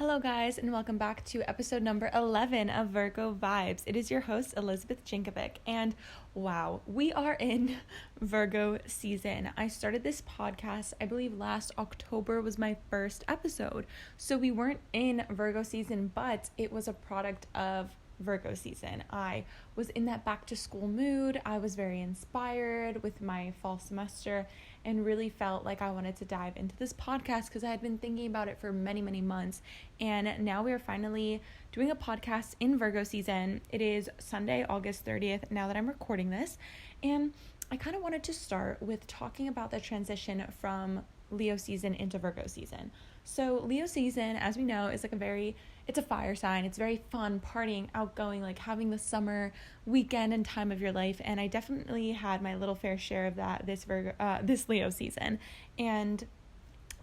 Hello guys, and welcome back to episode number 11 of Virgo Vibes. It is your host, Elizabeth Jinkovic, and wow, we are in Virgo season. I started this podcast, I believe last October was my first episode, so we weren't in Virgo season, but it was a product of Virgo season. I was in that back to school mood. I was very inspired with my fall semester and really felt like I wanted to dive into this podcast because I had been thinking about it for many months, and now we are finally doing a podcast in Virgo season. It is Sunday, August 30th, now that I'm recording this, and I kind of wanted to start with talking about the transition from Leo season into Virgo season. So Leo season, as we know, is it's a fire sign. It's very fun, partying, outgoing, like having the summer weekend and time of your life. And I definitely had my little fair share of that this Leo season. And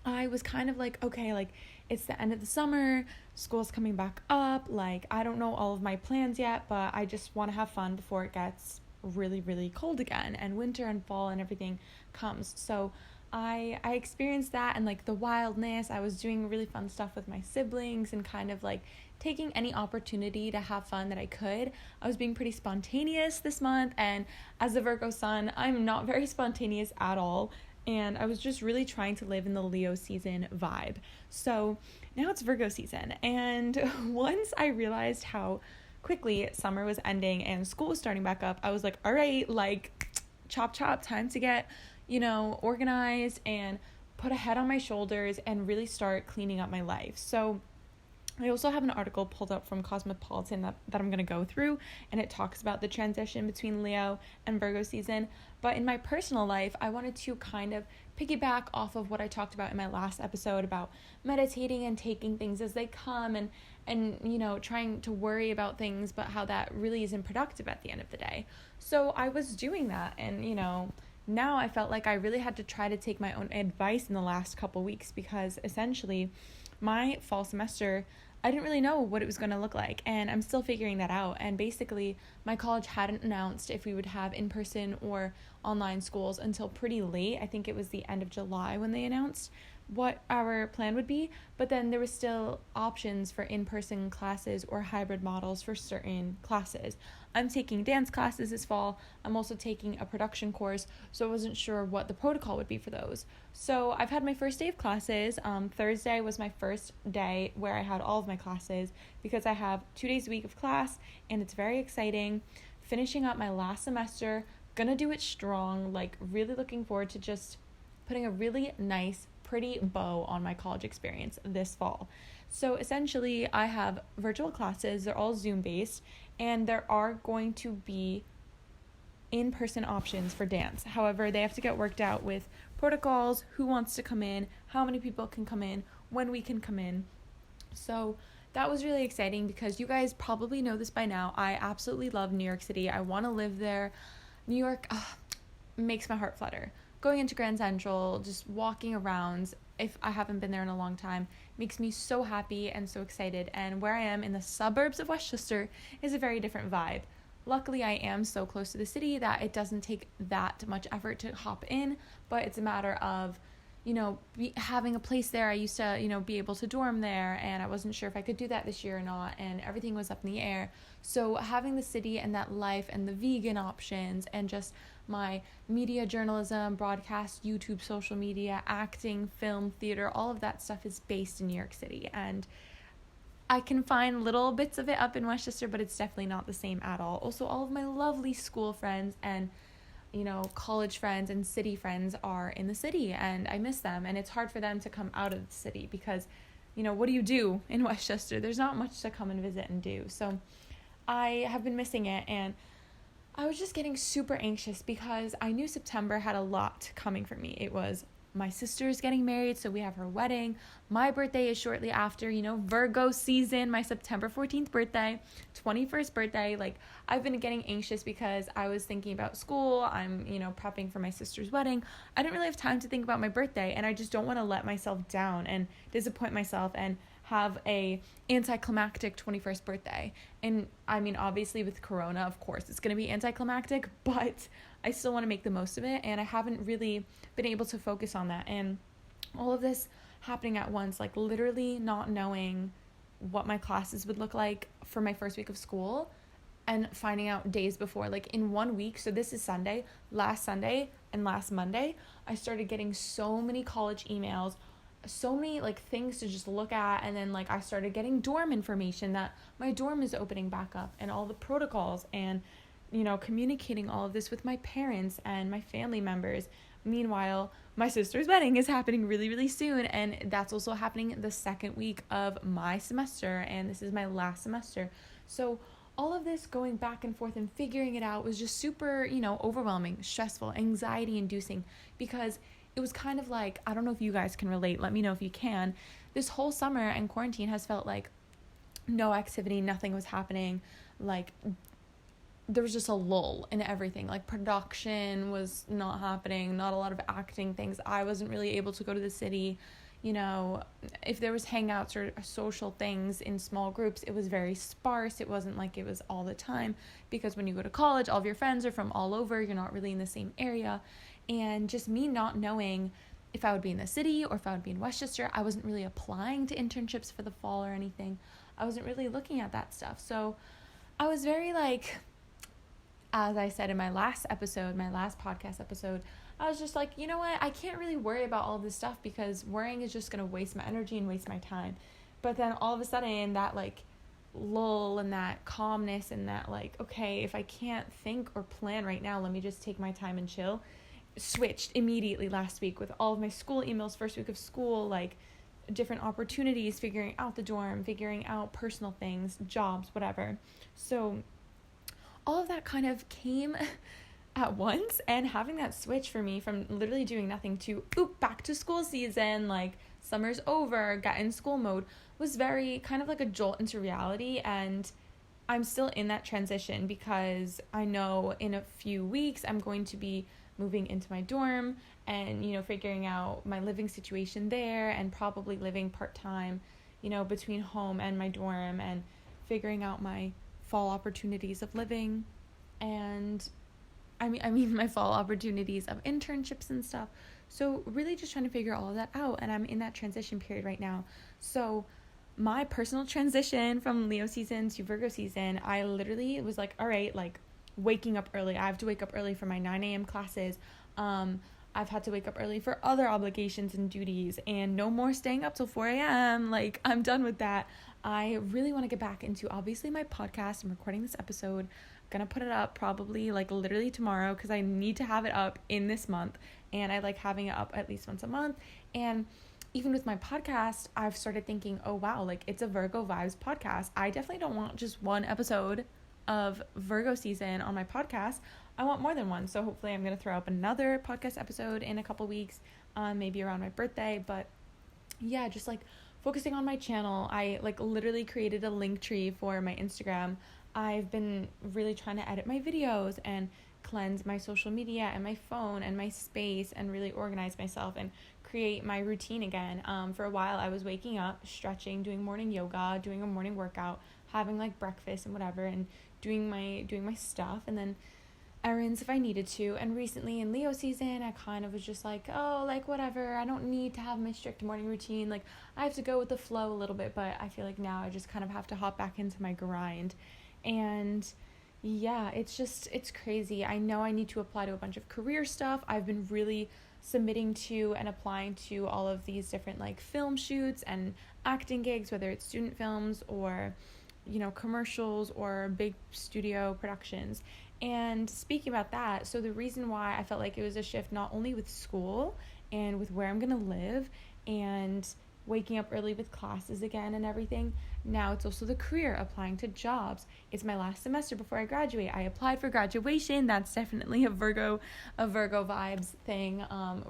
I was kind of like, okay, like it's the end of the summer, school's coming back up. Like I don't know all of my plans yet, but I just want to have fun before it gets really cold again and winter and fall and everything comes. So I experienced that and like the wildness. I was doing really fun stuff with my siblings and kind of like taking any opportunity to have fun that I could. I was being pretty spontaneous this month, and as a Virgo sun, I'm not very spontaneous at all, and I was just really trying to live in the Leo season vibe. So now it's Virgo season, and once I realized how quickly summer was ending and school was starting back up, I was like, all right, like chop, time to get organized and put a head on my shoulders and really start cleaning up my life. So I also have an article pulled up from Cosmopolitan that I'm going to go through, and it talks about the transition between Leo and Virgo season. But in my personal life, I wanted to kind of piggyback off of what I talked about in my last episode about meditating and taking things as they come and trying to worry about things, but how that really isn't productive at the end of the day. So I was doing that, and now I felt like I really had to try to take my own advice in the last couple weeks, because essentially my fall semester, I didn't really know what it was going to look like, and I'm still figuring that out. And basically my college hadn't announced if we would have in-person or online schools until pretty late. I think it was the end of July when they announced what our plan would be, but then there was still options for in-person classes or hybrid models for certain classes. I'm taking dance classes this fall. I'm also taking a production course, so I wasn't sure what the protocol would be for those. So I've had my first day of classes. Thursday was my first day where I had all of my classes, because I have 2 days a week of class, and it's very exciting. Finishing up my last semester, gonna do it strong, like really looking forward to just putting a really nice, pretty bow on my college experience this fall. So essentially I have virtual classes. They're all Zoom based, and there are going to be in-person options for dance. However, they have to get worked out with protocols, who wants to come in, how many people can come in, when we can come in. So that was really exciting, because you guys probably know this by now. I absolutely love New York City. I want to live there. New York makes my heart flutter. Going into Grand Central, just walking around, if I haven't been there in a long time, makes me so happy and so excited. And where I am in the suburbs of Westchester is a very different vibe. Luckily, I am so close to the city that it doesn't take that much effort to hop in, but it's a matter of having a place there. I used to, be able to dorm there, and I wasn't sure if I could do that this year or not, and everything was up in the air. So having the city and that life and the vegan options and just my media, journalism, broadcast, YouTube, social media, acting, film, theater, all of that stuff is based in New York City. And I can find little bits of it up in Westchester, but it's definitely not the same at all. Also, all of my lovely school friends and college friends and city friends are in the city, and I miss them, and it's hard for them to come out of the city because, what do you do in Westchester? There's not much to come and visit and do. So I have been missing it, and I was just getting super anxious because I knew September had a lot coming for me. It was my sister's getting married, so we have her wedding. My birthday is shortly after, Virgo season, my September 14th birthday, 21st birthday. Like, I've been getting anxious because I was thinking about school. I'm, prepping for my sister's wedding. I didn't really have time to think about my birthday, and I just don't want to let myself down and disappoint myself and have a anticlimactic 21st birthday. And I mean, obviously with Corona, of course, it's going to be anticlimactic, but I still want to make the most of it, and I haven't really been able to focus on that. And all of this happening at once, like literally not knowing what my classes would look like for my first week of school, and finding out days before, like in 1 week. So this is Sunday, last Sunday and last Monday, I started getting so many college emails, so many like things to just look at. And then like I started getting dorm information that my dorm is opening back up, and all the protocols, and communicating all of this with my parents and my family members. Meanwhile, my sister's wedding is happening really, really soon, and that's also happening the second week of my semester, and this is my last semester. So all of this going back and forth and figuring it out was just super, overwhelming, stressful, anxiety inducing, because it was kind of like, I don't know if you guys can relate, let me know if you can. This whole summer and quarantine has felt like no activity, nothing was happening. Like there was just a lull in everything. Like production was not happening, not a lot of acting things. I wasn't really able to go to the city. If there was hangouts or social things in small groups, it was very sparse. It wasn't like it was all the time, because when you go to college, all of your friends are from all over. You're not really in the same area. And just me not knowing if I would be in the city or if I would be in Westchester, I wasn't really applying to internships for the fall or anything. I wasn't really looking at that stuff. So I was very like, as I said in my last podcast episode, I was just like, you know what? I can't really worry about all this stuff, because worrying is just going to waste my energy and waste my time. But then all of a sudden, that like lull and that calmness and that like, okay, if I can't think or plan right now, let me just take my time and chill, switched immediately last week with all of my school emails, first week of school, like different opportunities, figuring out the dorm, figuring out personal things, jobs, whatever. So all of that kind of came at once, and having that switch for me from literally doing nothing to back to school season, like summer's over, got in school mode, was very kind of like a jolt into reality. And I'm still in that transition, because I know in a few weeks I'm going to be moving into my dorm and figuring out my living situation there, and probably living part-time between home and my dorm, and figuring out my fall opportunities of living, and I mean my fall opportunities of internships and stuff. So really just trying to figure all of that out, and I'm in that transition period right now. So my personal transition from Leo season to Virgo season, I literally was like, all right, like waking up early. I have to wake up early for my 9 a.m. classes. I've had to wake up early for other obligations and duties, and no more staying up till 4 a.m. Like, I'm done with that. I really want to get back into, obviously, my podcast. I'm recording this episode. Gonna put it up probably like literally tomorrow, because I need to have it up in this month, and I like having it up at least once a month. And even with my podcast, I've started thinking, oh wow, like it's a Virgo Vibes podcast. I definitely don't want just one episode of Virgo season on my podcast. I want more than one. So hopefully I'm gonna throw up another podcast episode in a couple weeks, maybe around my birthday. But yeah, just like focusing on my channel. I like literally created a link tree for my Instagram. I've been really trying to edit my videos and cleanse my social media and my phone and my space, and really organize myself and create my routine again. For a while I was waking up, stretching, doing morning yoga, doing a morning workout, having like breakfast and whatever, and doing my stuff, and then errands if I needed to. And recently in Leo season, I kind of was just like, oh, like whatever, I don't need to have my strict morning routine, like I have to go with the flow a little bit. But I feel like now I just kind of have to hop back into my grind. And yeah, it's crazy. I know I need to apply to a bunch of career stuff. I've been really submitting to and applying to all of these different like film shoots and acting gigs, whether it's student films or commercials or big studio productions. And speaking about that, so the reason why I felt like it was a shift, not only with school and with where I'm gonna live and waking up early with classes again and everything, now it's also the career, applying to jobs. It's my last semester before I graduate. I applied for graduation. That's definitely a Virgo vibes thing.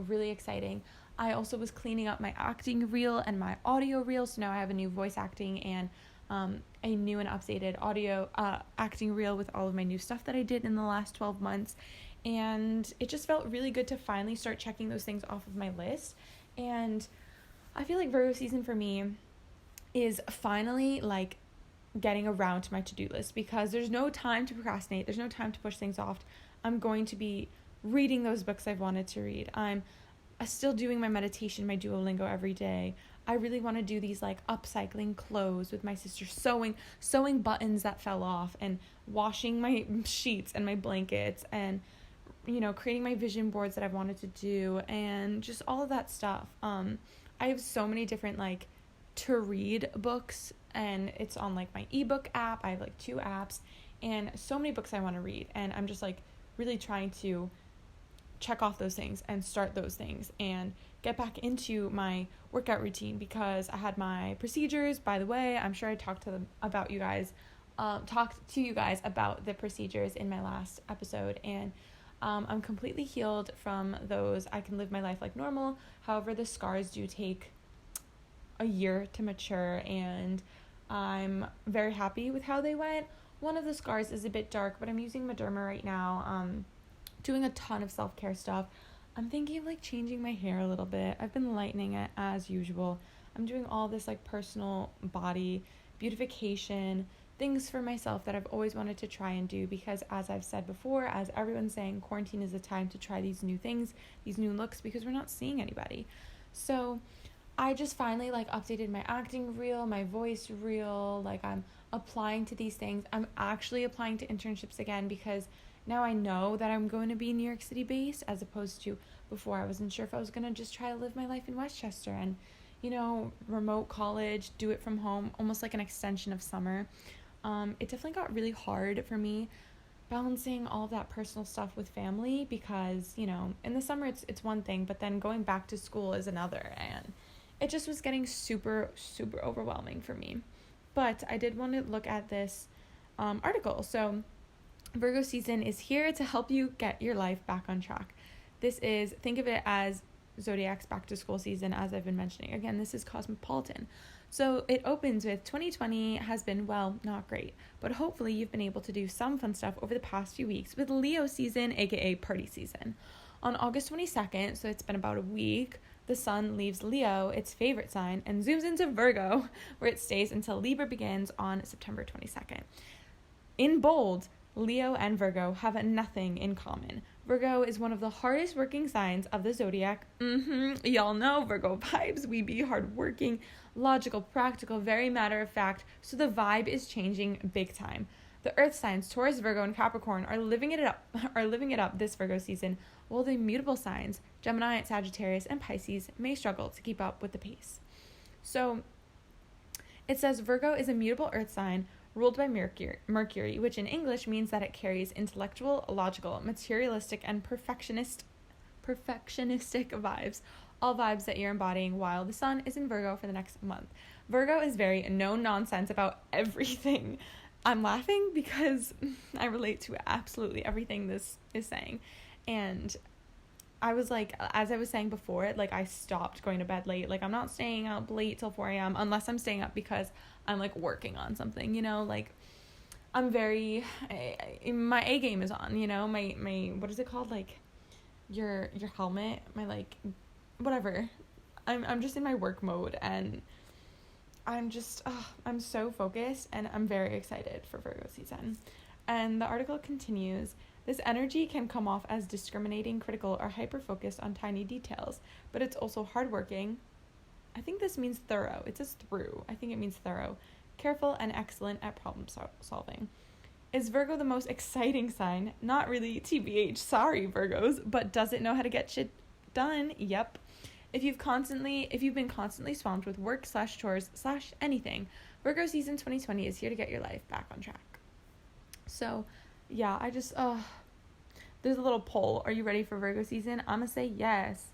Really exciting. I also was cleaning up my acting reel and my audio reel, so now I have a new voice acting and a new and updated audio acting reel with all of my new stuff that I did in the last 12 months. And it just felt really good to finally start checking those things off of my list. And I feel like Virgo season for me is finally like getting around to my to-do list, because there's no time to procrastinate. There's no time to push things off. I'm going to be reading those books I've wanted to read. I'm still doing my meditation, my Duolingo every day. I really want to do these like upcycling clothes with my sister, sewing buttons that fell off, and washing my sheets and my blankets, and creating my vision boards that I've wanted to do, and just all of that stuff. I have so many different like to read books, and it's on like my ebook app. I have like 2 apps, and so many books I want to read, and I'm just like really trying to check off those things and start those things and get back into my workout routine, because I had my procedures. By the way, I'm sure I talked to you guys about the procedures in my last episode, and I'm completely healed from those. I can live my life like normal. However, the scars do take a year to mature, and I'm very happy with how they went. One of the scars is a bit dark, but I'm using Mederma right now, doing a ton of self-care stuff. I'm thinking of like changing my hair a little bit. I've been lightening it as usual. I'm doing all this like personal body beautification, things for myself that I've always wanted to try and do, because as I've said before, as everyone's saying, quarantine is a time to try these new things, these new looks, because we're not seeing anybody. So I just finally like updated my acting reel, my voice reel. Like I'm applying to these things. I'm actually applying to internships again, because now I know that I'm going to be New York City based, as opposed to before I wasn't sure if I was going to just try to live my life in Westchester and, remote college, do it from home, almost like an extension of summer. It definitely got really hard for me balancing all of that personal stuff with family, because, in the summer it's one thing, but then going back to school is another, and it just was getting super, super overwhelming for me. But I did want to look at this article. So Virgo season is here to help you get your life back on track. Think of it as Zodiac's back to school season, as I've been mentioning. Again, this is cosmopolitan. So it opens with 2020 has been, well, not great, but hopefully you've been able to do some fun stuff over the past few weeks with Leo season, aka party season. On August 22nd, so it's been about a week, the sun leaves Leo, its favorite sign, and zooms into Virgo, where it stays until Libra begins on September 22nd. In bold, Leo and Virgo have nothing in common. Virgo is one of the hardest working signs of the zodiac. Y'all know Virgo vibes. We be hardworking, logical, practical, very matter of fact. So the vibe is changing big time. The earth signs, Taurus, Virgo, and Capricorn are living it up this Virgo season, while the mutable signs, Gemini, Sagittarius, and Pisces, may struggle to keep up with the pace. So it says Virgo is a mutable earth sign ruled by Mercury, which in English means that it carries intellectual, logical, materialistic, and perfectionistic vibes, all vibes that you're embodying while the sun is in Virgo for the next month. Virgo is very no-nonsense about everything. I'm laughing because I relate to absolutely everything this is saying. And I was like, as I was saying before, like I stopped going to bed late. Like I'm not staying up late till 4 a.m. unless I'm staying up because I'm like working on something, like I'm very, my A game is on, my, what is it called? Like your helmet, my like, whatever. I'm just in my work mode, and I'm just, I'm so focused, and I'm very excited for Virgo season. And the article continues, this energy can come off as discriminating, critical, or hyper-focused on tiny details, but it's also hardworking. I think this means thorough. It says through. I think it means thorough. Careful and excellent at problem solving. Is Virgo the most exciting sign? Not really, TBH. Sorry, Virgos, but does it know how to get shit done? Yep. If you've been constantly swamped with work/chores/anything, Virgo season 2020 is here to get your life back on track. So, yeah, I just, there's a little poll. Are you ready for Virgo season? I'm gonna say yes.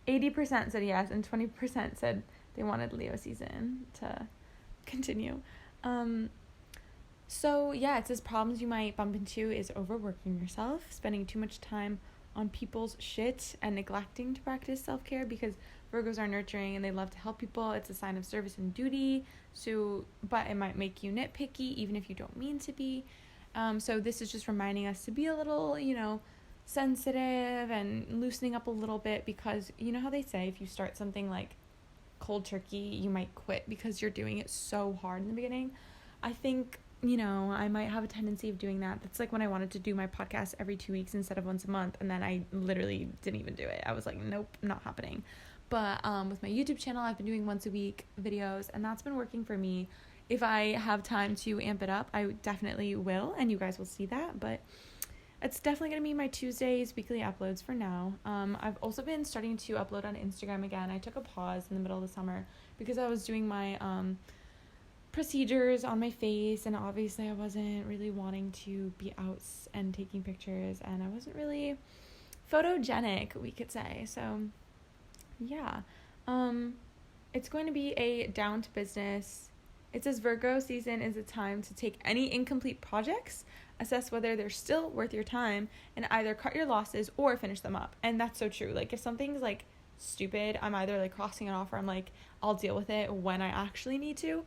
80% said yes, and 20% said they wanted Leo season to continue. So yeah, it says problems you might bump into is overworking yourself, spending too much time on people's shit, and neglecting to practice self-care, because Virgos are nurturing and they love to help people. It's a sign of service and duty. So, but it might make you nitpicky even if you don't mean to be. So this is just reminding us to be a little, sensitive and loosening up a little bit, because you know how they say if you start something like cold turkey, you might quit because you're doing it so hard in the beginning. I think, I might have a tendency of doing that. That's like when I wanted to do my podcast every 2 weeks instead of once a month, and then I literally didn't even do it. I was like, nope, not happening. But with my YouTube channel, I've been doing once a week videos, and that's been working for me. If I have time to amp it up, I definitely will, and you guys will see that. But it's definitely going to be my Tuesdays weekly uploads for now. I've also been starting to upload on Instagram again. I took a pause in the middle of the summer because I was doing my procedures on my face, and obviously I wasn't really wanting to be out and taking pictures, and I wasn't really photogenic, we could say. So yeah, it's going to be a down to business. It says Virgo season is a time to take any incomplete projects, assess whether they're still worth your time, and either cut your losses or finish them up. And that's so true. Like, if something's like stupid, I'm either like crossing it off, or I'm like, I'll deal with it when I actually need to,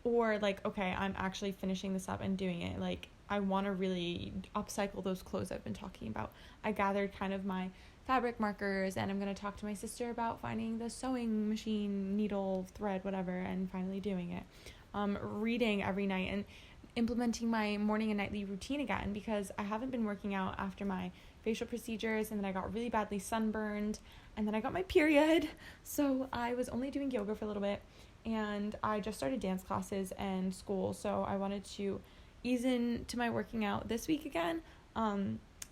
or like, okay, I'm actually finishing this up and doing it. Like, I want to really upcycle those clothes I've been talking about. I gathered kind of my fabric markers, and I'm going to talk to my sister about finding the sewing machine, needle, thread, whatever, and finally doing it. Reading every night and implementing my morning and nightly routine again, because I haven't been working out after my facial procedures, and then I got really badly sunburned, and then I got my period, so I was only doing yoga for a little bit, and I just started dance classes and school, so I wanted to ease into my working out this week again.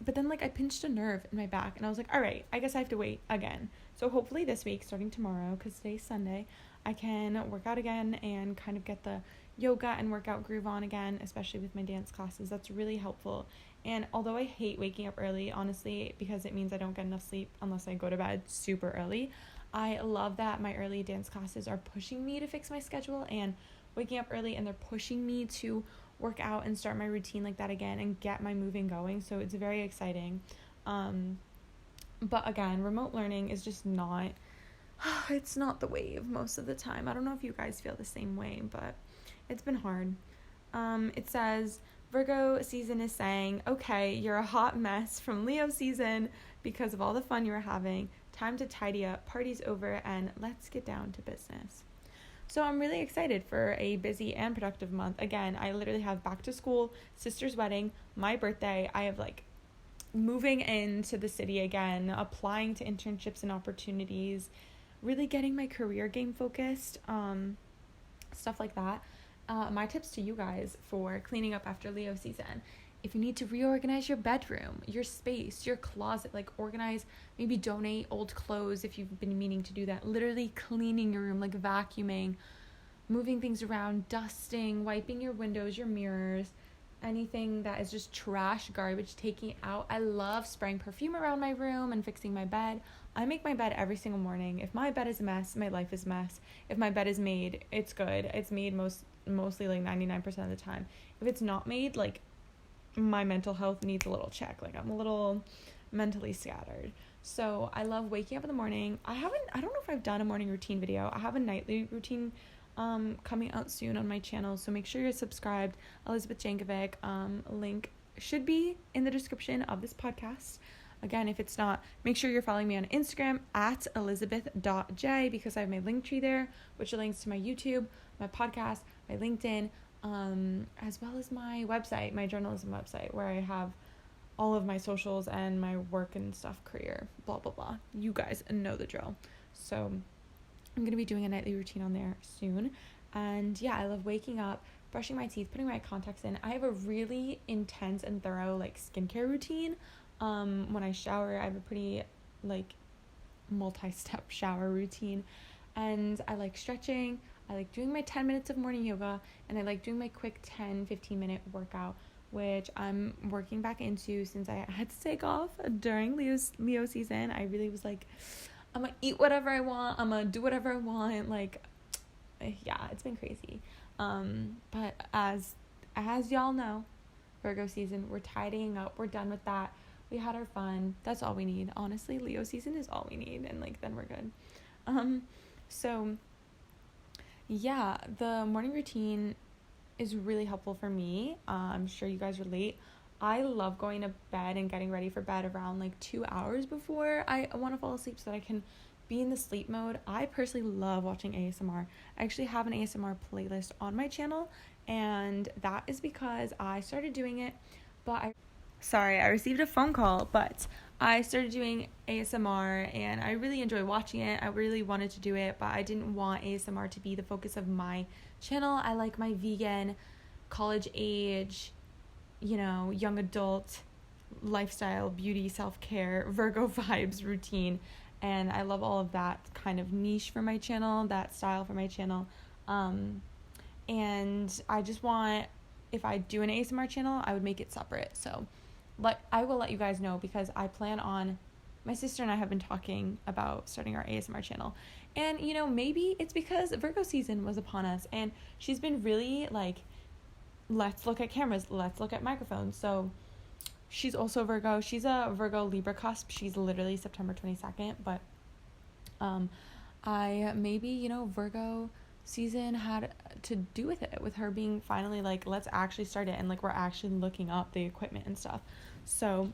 But then, like, I pinched a nerve in my back, and I was like, all right, I guess I have to wait again. So hopefully this week, starting tomorrow, because today's Sunday, I can work out again and kind of get the yoga and workout groove on again, especially with my dance classes. That's really helpful. And although I hate waking up early, honestly, because it means I don't get enough sleep unless I go to bed super early, I love that my early dance classes are pushing me to fix my schedule and waking up early, and they're pushing me to work out and start my routine like that again and get my moving going. So it's very exciting. But again, remote learning is just not, it's not the wave most of the time. I don't know if you guys feel the same way, but it's been hard. It says, Virgo season is saying, okay, you're a hot mess from Leo season because of all the fun you were having. Time to tidy up, party's over, and let's get down to business. So I'm really excited for a busy and productive month. Again, I literally have back to school, sister's wedding, my birthday. I have like moving into the city again, applying to internships and opportunities, really getting my career game focused, stuff like that. My tips to you guys for cleaning up after Leo season: if you need to reorganize your bedroom, your space, your closet, like organize, maybe donate old clothes if you've been meaning to do that. Literally cleaning your room, like vacuuming, moving things around, dusting, wiping your windows, your mirrors, anything that is just trash, garbage, taking it out. I love spraying perfume around my room and fixing my bed. I make my bed every single morning. If my bed is a mess, my life is a mess. If my bed is made, it's good. It's made mostly like 99% of the time. If it's not made, like, my mental health needs a little check. Like, I'm a little mentally scattered. So I love waking up in the morning. I don't know if I've done a morning routine video. I have a nightly routine coming out soon on my channel, so make sure you're subscribed. Elizabeth Jankovic. Link should be in the description of this podcast. Again, if it's not, make sure you're following me on Instagram at elizabeth.j, because I have my link tree there, which links to my YouTube, my podcast, my LinkedIn, as well as my website, my journalism website, where I have all of my socials and my work and stuff, career, blah, blah, blah. You guys know the drill. So I'm going to be doing a nightly routine on there soon. And yeah, I love waking up, brushing my teeth, putting my contacts in. I have a really intense and thorough like skincare routine. When I shower, I have a pretty like multi-step shower routine, and I like stretching. I like doing my 10 minutes of morning yoga, and I like doing my quick 10-15 minute workout, which I'm working back into since I had to take off during Leo season. I really was like, I'm gonna eat whatever I want, I'm gonna do whatever I want, like, yeah, it's been crazy. But as y'all know, Virgo season, we're tidying up, we're done with that. We had our fun. That's all we need. Honestly, Leo season is all we need, and like then we're good. So yeah, the morning routine is really helpful for me. I'm sure you guys relate. I love going to bed and getting ready for bed around like 2 hours before I want to fall asleep so that I can be in the sleep mode. I personally love watching ASMR. I actually have an ASMR playlist on my channel, and that is because I started doing it, but I Sorry, I received a phone call, but I started doing ASMR and I really enjoy watching it. I really wanted to do it, but I didn't want ASMR to be the focus of my channel. I like my vegan, college age, young adult lifestyle, beauty, self-care, Virgo vibes routine. And I love all of that kind of niche for my channel, that style for my channel. And I just want, if I do an ASMR channel, I would make it separate. So I will let you guys know, because I plan on, my sister and I have been talking about starting our ASMR channel. And, maybe it's because Virgo season was upon us and she's been really like, let's look at cameras, let's look at microphones. So she's also Virgo. She's a Virgo Libra cusp. She's literally September 22nd. But Virgo season had to do with it, with her being finally like, let's actually start it, and like we're actually looking up the equipment and stuff. So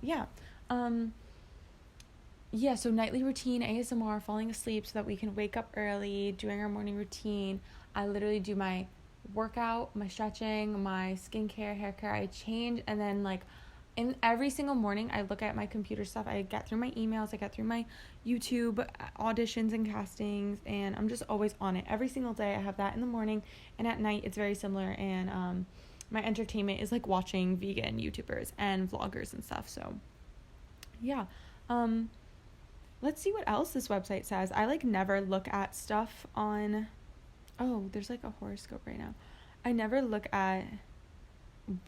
so nightly routine, ASMR, falling asleep so that we can wake up early, doing our morning routine. I literally do my workout, my stretching, my skincare, hair care. I change, and then like in every single morning I look at my computer stuff. I get through my emails, I get through my YouTube auditions and castings, and I'm just always on it. Every single day I have that in the morning, and at night it's very similar. And my entertainment is like watching vegan YouTubers and vloggers and stuff. So let's see what else this website says. I like never look at stuff on, there's like a horoscope right now. I never look at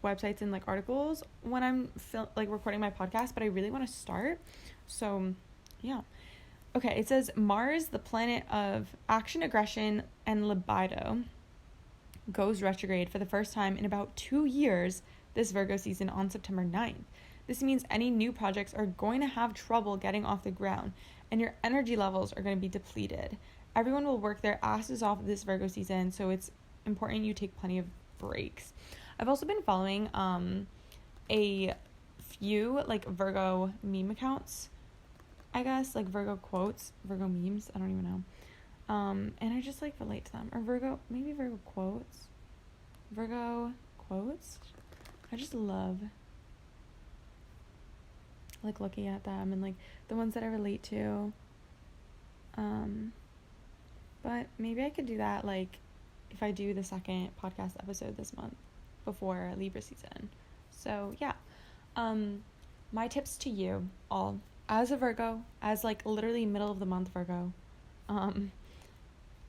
websites and like articles when I'm recording my podcast, but I really want to start. So okay, it says Mars, the planet of action, aggression, and libido, goes retrograde for the first time in about 2 years this Virgo season on September 9th. This means any new projects are going to have trouble getting off the ground, and your energy levels are going to be depleted. Everyone will work their asses off this Virgo season, so it's important you take plenty of breaks. I've also been following a few like Virgo meme accounts, I guess, like Virgo quotes, Virgo memes, I don't even know. And I just like relate to them. Or Virgo quotes. I just love like looking at them and like the ones that I relate to. But maybe I could do that like if I do the second podcast episode this month before Libra season. So my tips to you all, as a Virgo, as like literally middle of the month Virgo,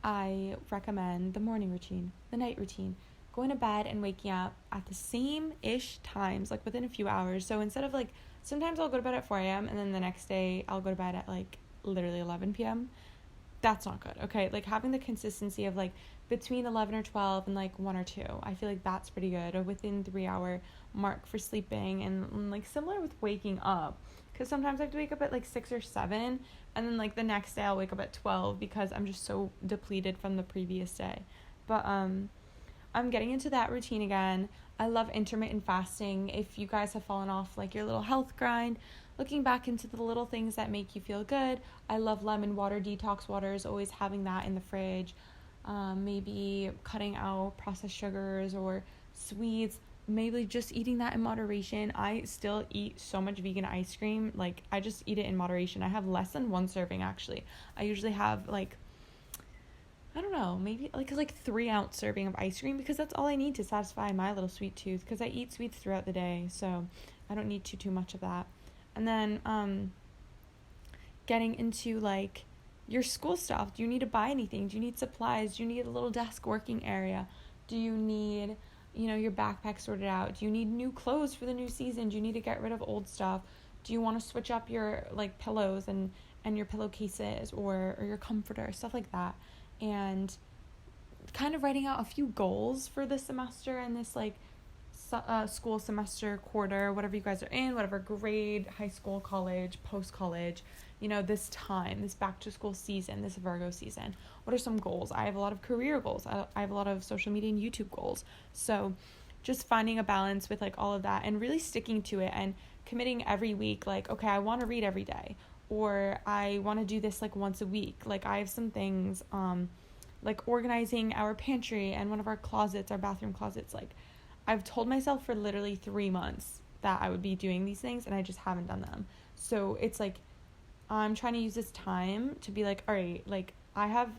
I recommend the morning routine, the night routine, going to bed and waking up at the same-ish times, like within a few hours. So instead of like, sometimes I'll go to bed at 4 a.m. and then the next day I'll go to bed at like literally 11 p.m. That's not good, okay? Like having the consistency of like between 11 or 12 and like 1 or 2, I feel like that's pretty good. Or within 3 hour mark for sleeping, and like similar with waking up, because sometimes I have to wake up at like 6 or 7, and then like the next day I'll wake up at 12 because I'm just so depleted from the previous day. But I'm getting into that routine again. I love intermittent fasting. If you guys have fallen off like your little health grind, looking back into the little things that make you feel good. I love lemon water, detox waters, always having that in the fridge. Maybe cutting out processed sugars or sweets, maybe just eating that in moderation. I still eat so much vegan ice cream. Like I just eat it in moderation. I have less than 1 serving actually. I usually have like, I don't know, maybe like 3 ounce serving of ice cream, because that's all I need to satisfy my little sweet tooth, because I eat sweets throughout the day, so I don't need too much of that. And then getting into like your school stuff. Do you need to buy anything? Do you need supplies? Do you need a little desk working area? Do you need, your backpack sorted out? Do you need new clothes for the new season? Do you need to get rid of old stuff? Do you want to switch up your like pillows and your pillowcases or your comforter, stuff like that? And kind of writing out a few goals for this semester and this like school semester, quarter, whatever you guys are in, whatever grade, high school, college, post-college, this time, this back to school season, this Virgo season. What are some goals? I have a lot of career goals. I have a lot of social media and YouTube goals. So just finding a balance with like all of that and really sticking to it and committing every week, like, okay, I want to read every day, or I want to do this like once a week. Like I have some things, like organizing our pantry and one of our closets, our bathroom closets. Like I've told myself for literally 3 months that I would be doing these things, and I just haven't done them. So it's like I'm trying to use this time to be like, all right, like I have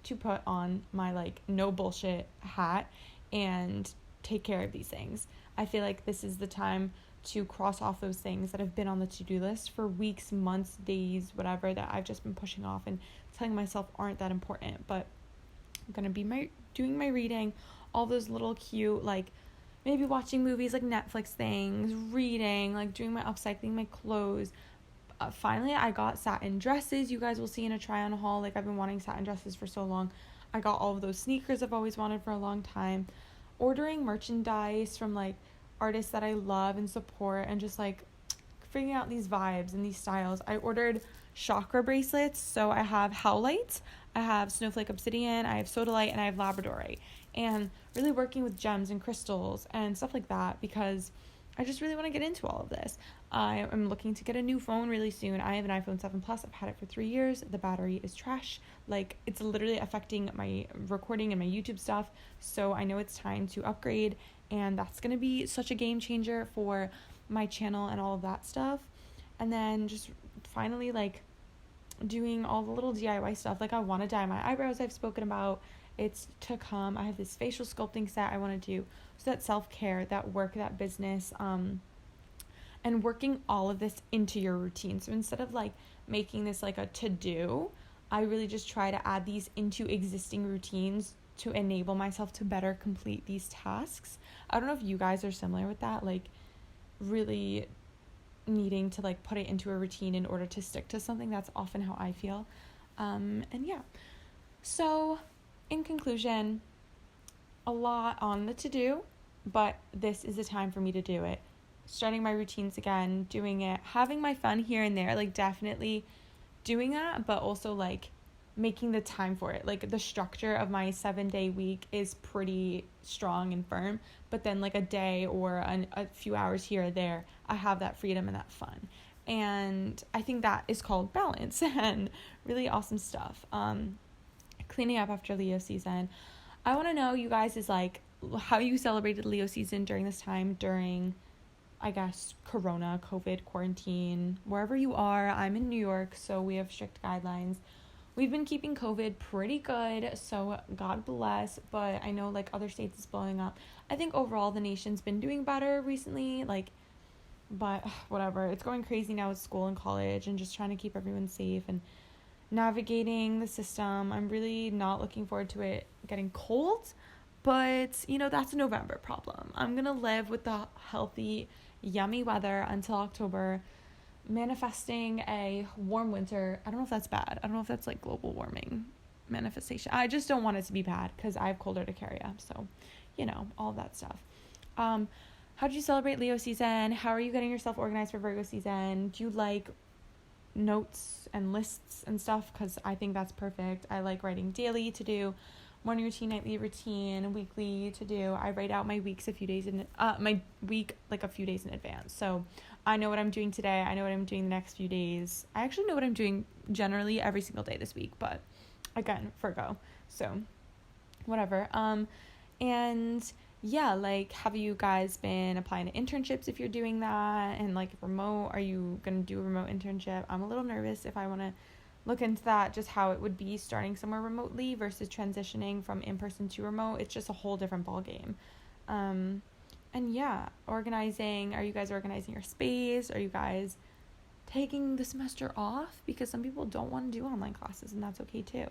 to put on my like no bullshit hat and take care of these things. I feel like this is the time to cross off those things that have been on the to-do list for weeks, months, days, whatever, that I've just been pushing off and telling myself aren't that important. But I'm gonna be doing my reading, all those little cute, like maybe watching movies, like Netflix things, reading, like doing my upcycling, my clothes. Finally, I got satin dresses. You guys will see in a try on haul. Like I've been wanting satin dresses for so long. I got all of those sneakers I've always wanted for a long time. Ordering merchandise from like artists that I love and support, and just like figuring out these vibes and these styles. I ordered chakra bracelets, so I have howlite, I have snowflake obsidian, I have sodalite, and I have labradorite, and really working with gems and crystals and stuff like that, because I just really want to get into all of this. I am looking to get a new phone really soon. I have an iPhone 7 Plus. I've had it for 3 years. The battery is trash. Like, it's literally affecting my recording and my YouTube stuff. So I know it's time to upgrade, and that's going to be such a game changer for my channel and all of that stuff. And then just finally, like, doing all the little DIY stuff. Like, I want to dye my eyebrows, I've spoken about. It's to come. I have this facial sculpting set I want to do. So that self-care, that work, that business, and working all of this into your routine. So instead of like making this like a to-do, I really just try to add these into existing routines to enable myself to better complete these tasks. I don't know if you guys are similar with that, like really needing to like put it into a routine in order to stick to something. That's often how I feel. And yeah. So in conclusion, a lot on the to-do, but this is the time for me to do it. Starting my routines again, doing it, having my fun here and there, like definitely doing that, but also like making the time for it. Like the structure of my 7-day week is pretty strong and firm, but then like a day or a few hours here or there, I have that freedom and that fun. And I think that is called balance and really awesome stuff. Cleaning up after Leo season. I want to know, you guys, is like how you celebrated Leo season during this time, during I guess Corona, COVID, quarantine, wherever you are. I'm in New York, so we have strict guidelines. We've been keeping COVID pretty good, so God bless, but I know like other states is blowing up. I think overall the nation's been doing better recently, like, but whatever. It's going crazy now with school and college and just trying to keep everyone safe and navigating the system. I'm really not looking forward to it getting cold, but you know, that's a November problem. I'm gonna live with the healthy, yummy weather until October, manifesting a warm winter. I don't know if that's bad. I don't know if that's like global warming manifestation. I just don't want it to be bad because I have cold urticaria. So, you know, all that stuff. How did you celebrate Leo season? How are you getting yourself organized for Virgo season? Do you like notes and lists and stuff? Because I think that's perfect. I like writing daily to do, morning routine, nightly routine, weekly to do. I write out my weeks a few days in my week like a few days in advance. So I know what I'm doing today. I know what I'm doing the next few days. I actually know what I'm doing generally every single day this week, but again, Virgo. So whatever. And yeah, like, have you guys been applying to internships if you're doing that? And like remote, are you going to do a remote internship? I'm a little nervous if I want to look into that, just how it would be starting somewhere remotely versus transitioning from in-person to remote. It's just a whole different ballgame. And yeah, organizing. Are you guys organizing your space? Are you guys taking the semester off? Because some people don't want to do online classes, and that's okay too.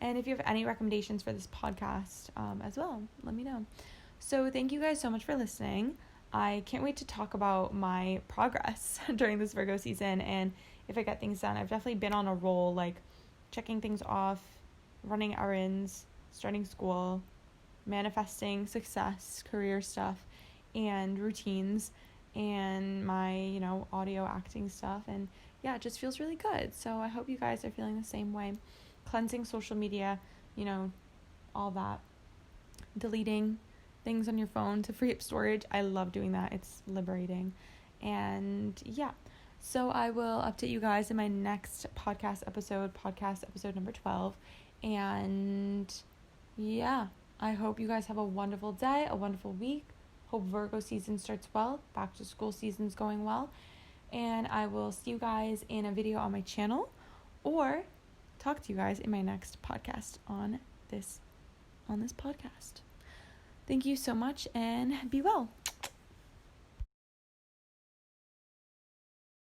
And if you have any recommendations for this podcast as well, let me know. So thank you guys so much for listening. I can't wait to talk about my progress during this Virgo season, and if I get things done. I've definitely been on a roll, like checking things off, running errands, starting school, manifesting success, career stuff, and routines, and my, you know, audio acting stuff. And yeah, it just feels really good. So I hope you guys are feeling the same way. Cleansing social media, you know, all that. Deleting things on your phone to free up storage. I love doing that. It's liberating. And yeah. So I will update you guys in my next podcast episode number 12. And yeah, I hope you guys have a wonderful day, a wonderful week. Hope Virgo season starts well. Back to school season's going well. And I will see you guys in a video on my channel or talk to you guys in my next podcast on this podcast. Thank you so much and be well.